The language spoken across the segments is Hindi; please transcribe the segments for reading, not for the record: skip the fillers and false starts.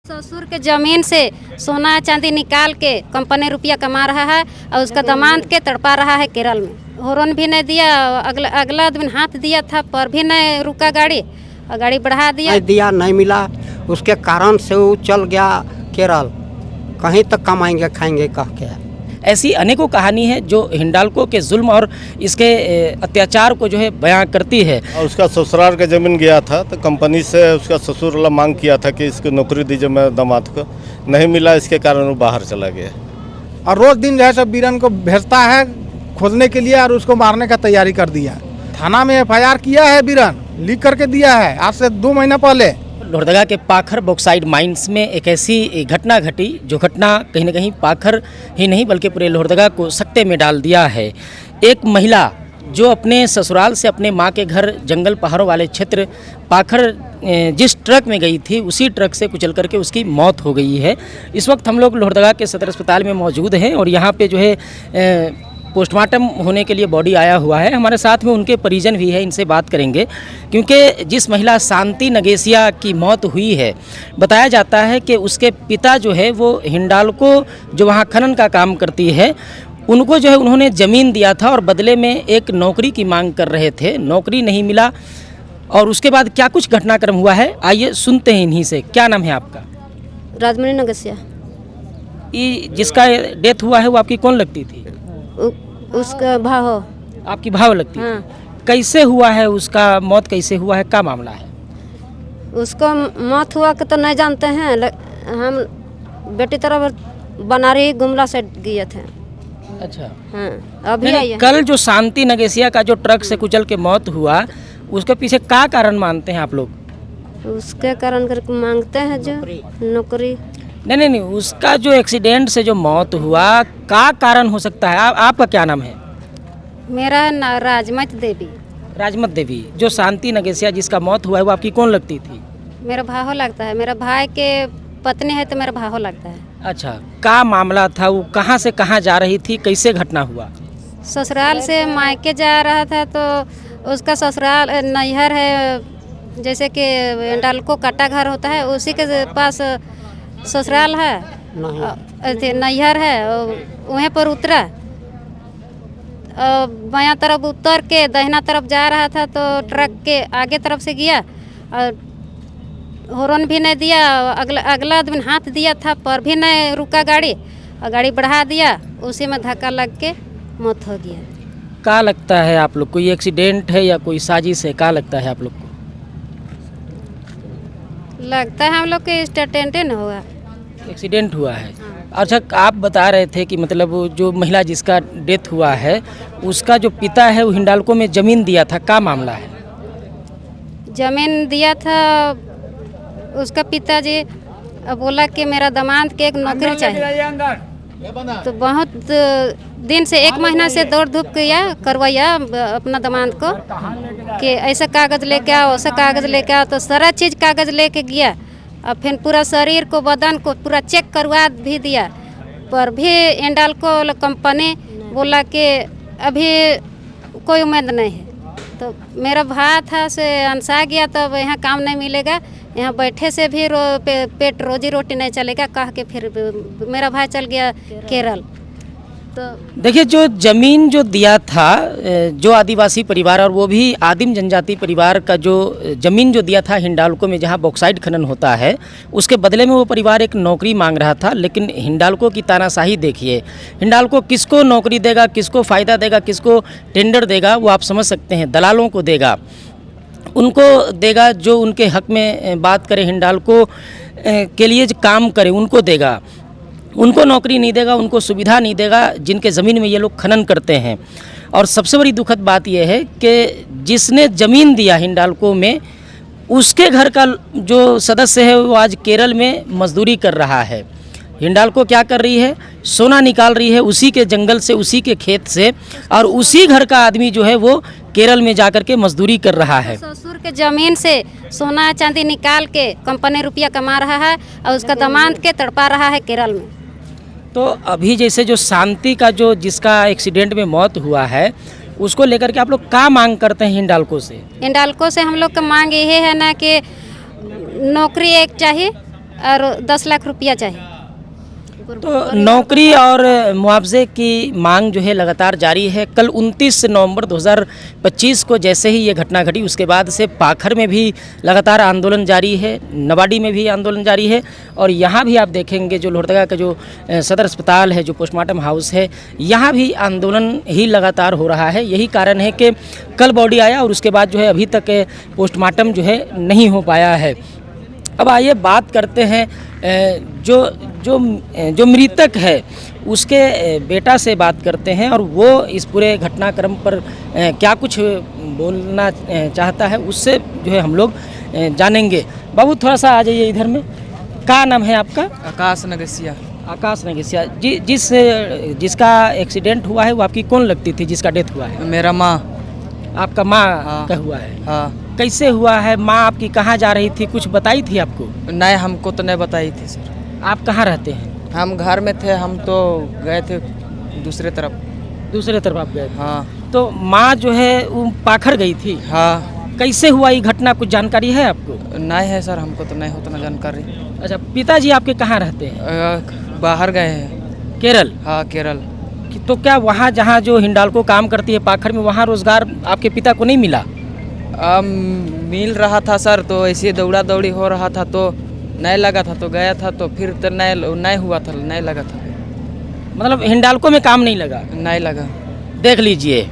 ससुर के जमीन से सोना चांदी निकाल के कंपनी रुपया कमा रहा है और उसका दामाद के तड़पा रहा है केरल में। हॉर्न भी नहीं दिया, अगला दिन हाथ दिया था पर भी नहीं रुका गाड़ी और गाड़ी बढ़ा दिया नहीं मिला। उसके कारण से वो चल गया केरल, कहीं तक कमाएंगे खाएंगे कह के। ऐसी अनेकों कहानी है जो हिंडाल्को के जुल्म और इसके अत्याचार को जो है बयां करती है। और उसका ससुराल का जमीन गया था तो कंपनी से उसका ससुर वाला मांग किया था कि इसको नौकरी दीजिए मेरे दामाद को, नहीं मिला, इसके कारण वो बाहर चला गया। और रोज दिन जो है सब बीरन को भेजता है खोजने के लिए और उसको मारने का तैयारी कर दिया। थाना में एफआईआर किया है, बीरन लिख करके दिया है आज से 2 महीना पहले। लोहरदगा के पाखर बॉक्साइड माइंस में एक ऐसी घटना घटी जो घटना कहीं न कहीं पाखर ही नहीं बल्कि पूरे लोहरदगा को सकते में डाल दिया है। एक महिला जो अपने ससुराल से अपने माँ के घर जंगल पहाड़ों वाले क्षेत्र पाखर जिस ट्रक में गई थी उसी ट्रक से कुचल करके उसकी मौत हो गई है। इस वक्त हम लोग लोहरदगा के सदर अस्पताल में मौजूद हैं और यहाँ पे जो है पोस्टमार्टम होने के लिए बॉडी आया हुआ है। हमारे साथ में उनके परिजन भी है, इनसे बात करेंगे क्योंकि जिस महिला शांति नगेसिया की मौत हुई है बताया जाता है कि उसके पिता जो है वो हिंडाल्को जो वहाँ खनन का काम करती है उनको जो है उन्होंने ज़मीन दिया था और बदले में एक नौकरी की मांग कर रहे थे, नौकरी नहीं मिला और उसके बाद क्या कुछ घटनाक्रम हुआ है आइए सुनते हैं इन्हीं से। क्या नाम है आपका? राजमणि नगसिया। ये जिसका डेथ हुआ है वो आपकी कौन लगती थी? उसका भाव। आपकी भाव लगती है? हाँ। कैसे हुआ है उसका मौत, कैसे हुआ है, क्या मामला है? उसको मौत हुआ कि तो नहीं जानते हैं, हम बेटी तरफ बनारही गुमला से गए थे। अच्छा। हाँ अभी आई है। कल जो शांति नगेसिया का जो ट्रक से कुचल के मौत हुआ उसके पीछे क्या कारण मानते हैं आप लोग? उसके कारण करके मांगते हैं जो नौकरी। नहीं, उसका जो एक्सीडेंट से जो मौत हुआ क्या कारण हो सकता है? आपका क्या नाम है? मेरा राजमत देवी। राजमत देवी। जो शांति नगेसिया जिसका मौत हुआ है वो आपकी कौन लगती थी? मेरा भाव लगता है, मेरा भाई के पत्नी है तो मेरा भाव लगता है। अच्छा, क्या मामला था? वो कहाँ से कहाँ जा रही थी, कैसे घटना हुआ? ससुराल से मायके जा रहा था तो उसका ससुराल नैहर है, जैसे कि हिंडाल्को कट्टा घर होता है उसी के पास ससुराल है, नैहर है। वहीं पर उतरा, बायां तरफ उतर के दाहिना तरफ जा रहा था तो ट्रक के आगे तरफ से गया और हॉर्न भी नहीं दिया, अगला दिन हाथ दिया था पर भी नहीं रुका गाड़ी और गाड़ी बढ़ा दिया, उसी में धक्का लग के मौत हो गया। क्या लगता है आप लोग, कोई एक्सीडेंट है या कोई साजिश है? क्या लगता है आप लोग को? लगता है हम लोग के स्टेटेंट न हुआ, एक्सीडेंट हुआ है। अच्छा, आप बता रहे थे कि मतलब वो जो महिला जिसका डेथ हुआ है उसका जो पिता है वो हिंडाल्को में ज़मीन दिया था, क्या मामला है? जमीन दिया था उसका पिताजी, बोला कि मेरा दामाद के एक नौकरी चाहिए तो बहुत दिन से 1 महीना से दौड़ धूप किया करवाया अपना दामाद को कि ऐसा कागज़ लेके आओ, वैसा कागज़ लेके आओ, तो सारा चीज़ कागज़ लेके गया और फिर पूरा शरीर को बदन को पूरा चेक करवा भी दिया पर भी हिंडाल्को कंपनी बोला कि अभी कोई उम्मीद नहीं है। तो मेरा भाई था से अनसा गया तो अब यहाँ काम नहीं मिलेगा, यहाँ बैठे से भी पेट रोजी रोटी नहीं चलेगा कह के फिर मेरा भाई चल गया केरल। तो देखिए, जो ज़मीन जो दिया था जो आदिवासी परिवार और वो भी आदिम जनजाति परिवार का जो ज़मीन जो दिया था हिंडाल्को में जहाँ बॉक्साइड खनन होता है उसके बदले में वो परिवार एक नौकरी मांग रहा था। लेकिन हिंडाल्को की तानाशाही देखिए, हिंडाल्को किसको नौकरी देगा, किसको फ़ायदा देगा, किसको टेंडर देगा वो आप समझ सकते हैं। दलालों को देगा, उनको देगा जो उनके हक में बात करे, हिंडाल्को के लिए जो काम करे उनको देगा, उनको नौकरी नहीं देगा, उनको सुविधा नहीं देगा जिनके ज़मीन में ये लोग खनन करते हैं। और सबसे बड़ी दुखद बात यह है कि जिसने ज़मीन दिया हिंडाल्को में उसके घर का जो सदस्य है वो आज केरल में मजदूरी कर रहा है। हिंडाल्को क्या कर रही है? सोना निकाल रही है उसी के जंगल से, उसी के खेत से, और उसी घर का आदमी जो है वो केरल में जाकर के मजदूरी कर रहा है। ससुर के जमीन से सोना चांदी निकाल के कंपनी रुपया कमा रहा है और उसका दामाद के तड़पा रहा है केरल में। तो अभी जैसे जो शांति का जो जिसका एक्सीडेंट में मौत हुआ है उसको लेकर के आप लोग क्या मांग करते हैं हिंडाल्को से? हिंडाल्को से हम लोग का मांग ये है ना कि नौकरी एक चाहिए और 10 लाख रुपया चाहिए। तो नौकरी और मुआवजे की मांग जो है लगातार जारी है। कल 29 नवंबर 2025 को जैसे ही ये घटना घटी उसके बाद से पाखर में भी लगातार आंदोलन जारी है, नवाडी में भी आंदोलन जारी है और यहाँ भी आप देखेंगे जो लोहरदगा का जो सदर अस्पताल है, जो पोस्टमार्टम हाउस है, यहाँ भी आंदोलन ही लगातार हो रहा है। यही कारण है कि कल बॉडी आया और उसके बाद जो है अभी तक पोस्टमार्टम जो है नहीं हो पाया है। अब आइए बात करते हैं जो मृतक है उसके बेटा से बात करते हैं और वो इस पूरे घटनाक्रम पर क्या कुछ बोलना चाहता है उससे जो है हम लोग जानेंगे। बाबू थोड़ा सा आ जाइए इधर में। क्या नाम है आपका? आकाश नगसिया। आकाश नगसिया जी। जिसका एक्सीडेंट हुआ है वो आपकी कौन लगती थी जिसका डेथ हुआ है? मेरा माँ। आपका माँ हाँ। का हुआ है? हाँ। कैसे हुआ है? माँ आपकी कहाँ जा रही थी, कुछ बताई थी आपको? नहीं, हमको तो नहीं बताई थी सर। आप कहाँ रहते हैं? हम घर में थे, हम तो गए थे दूसरे तरफ। दूसरे तरफ आप गए? हाँ। तो माँ जो है वो पाखर गई थी? हाँ। कैसे हुआ ये घटना, कुछ जानकारी है आपको? नहीं है सर, हमको तो नहीं होता जानकारी। अच्छा, पिताजी आपके कहाँ रहते हैं? बाहर गए हैं। केरल? हाँ, केरल। तो क्या वहाँ जहाँ जो हिंडाल्को काम करती है पाखर में, वहाँ रोजगार आपके पिता को नहीं मिला? मिल रहा था सर, तो ऐसे दौड़ा दौड़ी हो रहा था तो नहीं लगा था, तो गया था तो फिर तो नहीं हुआ था, नहीं लगा था। मतलब हिंडाल्को में काम नहीं लगा? नहीं लगा। देख लीजिए,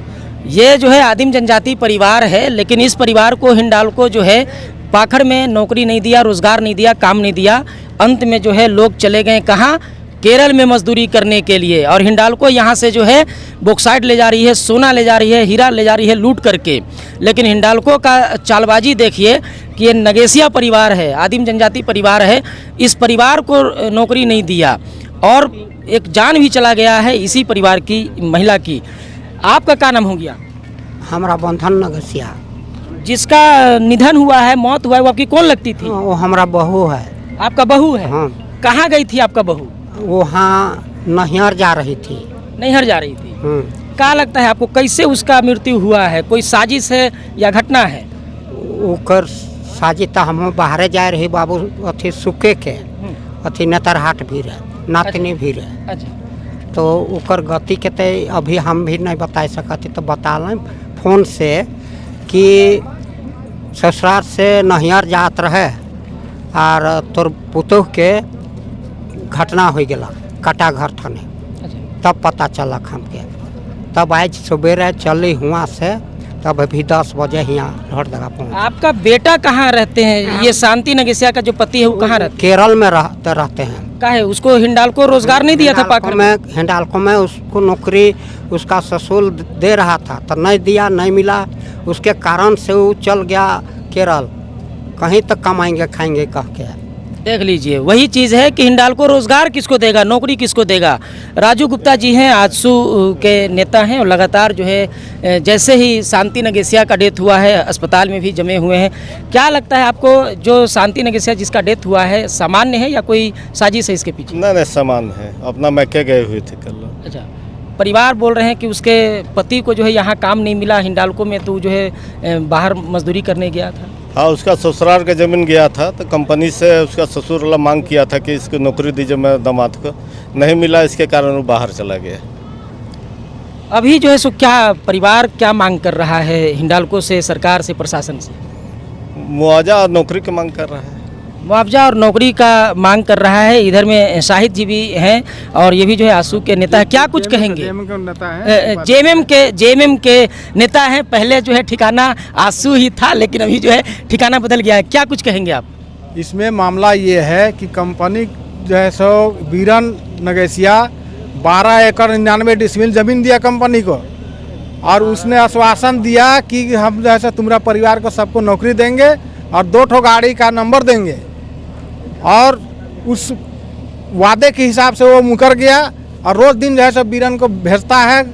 ये जो है आदिम जनजाति परिवार है, लेकिन इस परिवार को हिंडाल्को जो है पाखर में नौकरी नहीं दिया, रोजगार नहीं दिया, काम नहीं दिया। अंत में जो है लोग चले गए कहाँ? केरल में मजदूरी करने के लिए। और हिंडाल्को यहाँ से जो है बॉक्साइट ले जा रही है, सोना ले जा रही है, हीरा ले जा रही है लूट करके। लेकिन हिंडाल्को का चालबाजी देखिए कि ये नगेसिया परिवार है, आदिम जनजाति परिवार है, इस परिवार को नौकरी नहीं दिया और एक जान भी चला गया है इसी परिवार की महिला की। आपका क्या नाम हो गया? हमारा बंधन नगसिया। जिसका निधन हुआ है, मौत हुआ है, वो आपकी कौन लगती थी? वो हमारा बहू है। आपका बहू है? हाँ। कहाँ गई थी आपका बहू? वहाँ नहियर जा रही थी। नैहर जा रही थी। क्या लगता है आपको, कैसे उसका मृत्यु हुआ है? कोई साजिश है या घटना है? ओकर साजिश तो हम बाहरे जाए रही बाबू अथी सुखे के अथी नेतरहाट भी रहे, नातनी भी रहे। अच्छा। तो ओकर गति के ते अभी हम भी नहीं बता सकते, तो बता लें फोन से कि ससुराल से नहियर जात रहे और तोर पुतोह के घटना हो गया कटा घर थाने। तब पता चलक हमके, तब आज सवेरे चली हुआ से, तब अभी 10 बजे यहाँ लोहरदगा पहुँच। आपका बेटा कहाँ रहते हैं? ये शांति नगेसिया का जो पति है वो कहाँ रहते केरल में रहते हैं। का है? उसको हिंडाल्को रोजगार नहीं दिया था पाखर में? हिंडाल्को में उसको नौकरी उसका ससुर दे रहा था, तो नहीं दिया, नहीं मिला। उसके कारण से वो चल गया केरल, कहीं तक कमाएंगे खाएंगे कह के। देख लीजिए, वही चीज़ है कि हिंडाल्को रोजगार किसको देगा, नौकरी किसको देगा। राजू गुप्ता जी हैं, आजसू के नेता हैं और लगातार जो है जैसे ही शांति नगेसिया का डेथ हुआ है अस्पताल में भी जमे हुए हैं। क्या लगता है आपको, जो शांति नगेसिया जिसका डेथ हुआ है सामान्य है या कोई साजिश है इसके पीछे? नहीं, सामान्य है, अपना मैके गए हुए थे कल। अच्छा, परिवार बोल रहे हैं कि उसके पति को जो है यहाँ काम नहीं मिला हिंडाल्को में, तो जो है बाहर मजदूरी करने गया था। हाँ, उसका ससुराल का ज़मीन गया था, तो कंपनी से उसका ससुर वाला मांग किया था कि इसको नौकरी दीजिए मेरे दामाद को, नहीं मिला, इसके कारण वो बाहर चला गया। अभी जो है सो क्या परिवार क्या मांग कर रहा है हिंडाल्को से, सरकार से, प्रशासन से? मुआवजा और नौकरी की मांग कर रहा है। मुआवजा और नौकरी का मांग कर रहा है। इधर में शाहिद जी भी हैं और ये भी जो है आजसू के नेता है। क्या कुछ कहेंगे? जेएमएम के नेता हैं। पहले जो है ठिकाना आजसू ही था, लेकिन अभी जो है ठिकाना बदल गया है। क्या कुछ कहेंगे आप? इसमें मामला ये है कि कंपनी जो है सो बीरन नगेसिया 12 एकड़ 99 डिसमिल ज़मीन दिया कंपनी को, और उसने आश्वासन दिया कि हम जो है तुम्हारा परिवार को सबको नौकरी देंगे और 2 ठो गाड़ी का नंबर देंगे, और उस वादे के हिसाब से वो मुकर गया और रोज़ दिन जो है सब बीरन को भेजता है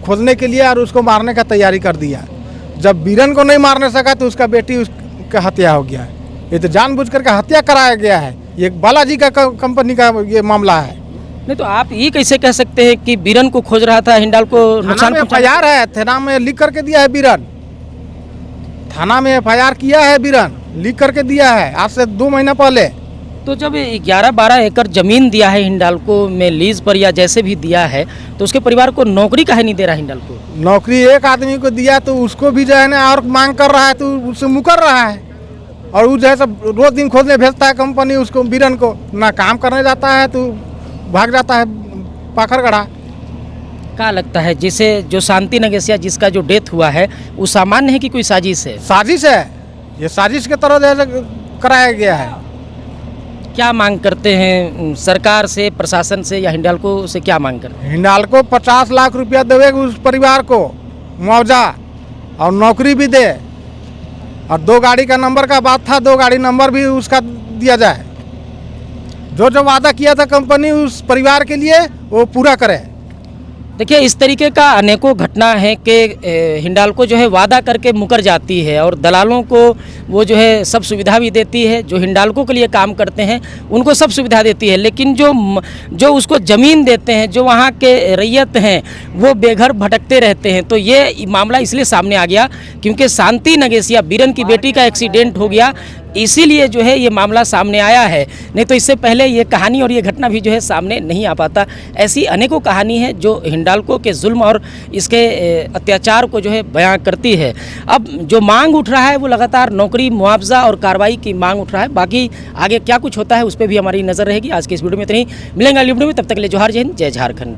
खोजने के लिए और उसको मारने का तैयारी कर दिया। जब बीरन को नहीं मारने सका तो उसका बेटी उसका हत्या हो गया है। ये तो जानबूझ करके हत्या कराया गया है। ये बालाजी का कंपनी का ये मामला है। नहीं तो आप ये कैसे कह सकते हैं कि बीरन को खोज रहा था हिंडाल्को नुकसान एफआईआर है, थाना में लिख करके दिया है बीरन, थाना में एफआईआर किया है बीरन, लिख करके दिया है आज से 2 महीना पहले। तो जब 11-12 एकड़ जमीन दिया है हिंडाल्को में लीज पर या जैसे भी दिया है, तो उसके परिवार को नौकरी काहे नहीं दे रहा हिंडाल्को? नौकरी एक आदमी को दिया तो उसको भी जो है ना और मांग कर रहा है तो उससे मुकर रहा है, और वो जो है सब रोज दिन खोदने भेजता है कंपनी उसको, बीरन को ना काम करने जाता है तो भाग जाता है पाखर गढ़ा। क्या लगता है जिसे जो शांति नगेसिया जिसका जो डेथ हुआ है वो सामान्य है कि कोई साजिश है? साजिश है, ये साजिश के तरह जो है कराया गया है। क्या मांग करते हैं सरकार से, प्रशासन से या हिंडाल्को से क्या मांग करते हैं? हिंडाल्को 50 लाख रुपया देवेगा उस परिवार को मुआवजा, और नौकरी भी दे, और 2 गाड़ी का नंबर का बात था, 2 गाड़ी नंबर भी उसका दिया जाए। जो जो वादा किया था कंपनी उस परिवार के लिए वो पूरा करे। देखिए, इस तरीके का अनेकों घटना है कि हिंडाल्को जो है वादा करके मुकर जाती है और दलालों को वो जो है सब सुविधा भी देती है, जो हिंडाल्को के लिए काम करते हैं उनको सब सुविधा देती है, लेकिन जो उसको ज़मीन देते हैं, जो वहाँ के रैयत हैं वो बेघर भटकते रहते हैं। तो ये मामला इसलिए सामने आ गया क्योंकि शांति नगेसिया बीरन की बेटी का एक्सीडेंट हो गया, इसीलिए जो है ये मामला सामने आया है। नहीं तो इससे पहले ये कहानी और ये घटना भी जो है सामने नहीं आ पाता। ऐसी अनेकों कहानी है जो हिंडाल्को के जुल्म और इसके अत्याचार को जो है बयां करती है। अब जो मांग उठ रहा है वो लगातार नौकरी, मुआवजा और कार्रवाई की मांग उठ रहा है। बाकी आगे क्या कुछ होता है उस पर भी हमारी नज़र रहेगी। आज के इस वीडियो में इतना ही, मिलेंगे अगली वीडियो में, तब तक के लिए जोहार, जय हिंद, जय झारखंड।